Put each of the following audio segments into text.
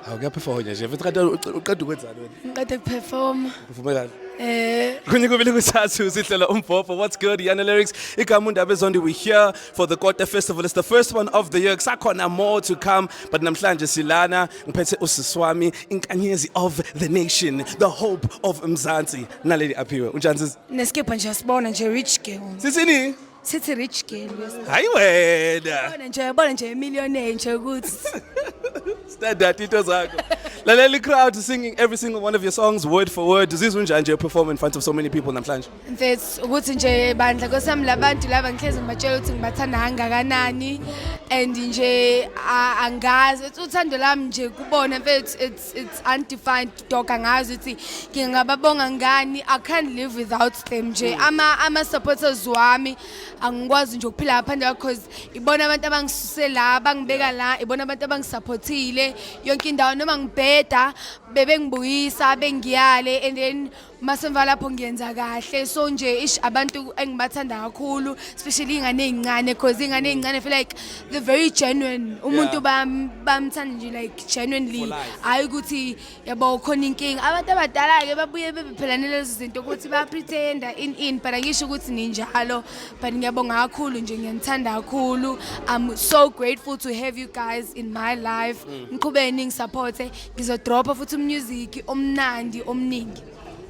Awuyaperforma nje. Uqeda ukwenzani wena? Ngiqede perform. Uvume kahle. Kunikubili kusathu sihlela umbhobho. What's good? Yana Lyrics. Igama uNdaba Ezondi, we here for the Kota Festival. It's the first one of the year. Kusakhona more to come, but namhlanje silana ngiphethe usiswami, inkanyezi of the nation, the hope of Mzansi. Naleli aphiwe. Unjani sisi? Neskipha nje sibona nje rich girl. Sisini? Sithi rich girl. Hayi wena. Bona nje millionaire nje ukuthi. Standard into zakho. Laleli crowd singing every single one of your songs word for word. Zizwe unjani nje perform in front of so many people namhlanje? Mfethu ukuthi nje bandla kwesami labantu laba ngihlezi ngibatshela ukuthi ngibathanda kangakanani and nje angazi uthando lami nje kubona mfethu it's undefined dog angazi ukuthi ngingababonga ngani. I can't live without them nje ama supporters wami angikwazi nje ukuphila ngaphandle because ibona abantu abangisusela abangibeka la ibona abantu abangisupportile yonke indawo noma ngibheda bebe ngibuyisa bengiyale and then masemva lapho ngiyenza kahle so nje ish abantu engibathanda kakhulu especially ingane ezincane because ingane ezincane feel like they're very genuine umuntu bamthanda nje like genuinely hayi ukuthi yabo khona inkinga abantu abadala ke babuye bebephelane lezi zinto ukuthi ba pretenda in but angisho ukuthi ninjalo but ngiyabonga kakhulu nje ngiyanthanda kakhulu. I'm so grateful to have you guys in my life ngiqhubeni ngisupporte ngizodropa futhi music omnandi omningi.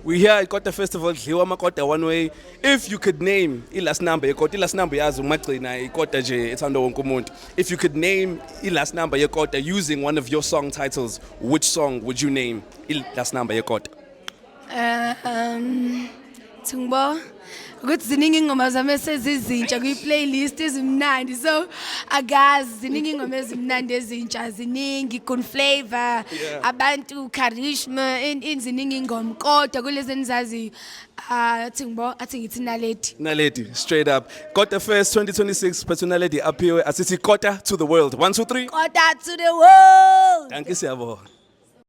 We here at Kota Festival, Dliwa Makota One Way. If you could name last number, last number yazi umagcina ikota nje ethanda wonke umuntu. If you could name last number yekota using one of your song titles, which song would you name last number yekota? Thungbo ukuthi ziningi ingoma zami esezizintsha kwi playlist ezimnandi so agazi ziningi ingoma ezimnandi ezintsha ziningi Gun Flavor abantu Charisma ziningi ingoma kodwa kulezi enzazi Thungbo athi ngithi Naledi straight up Kota Fest 2026 Naledi aphiwe asithi Kota to the world 1 2 3 Kota to the world. Danke siyabonga.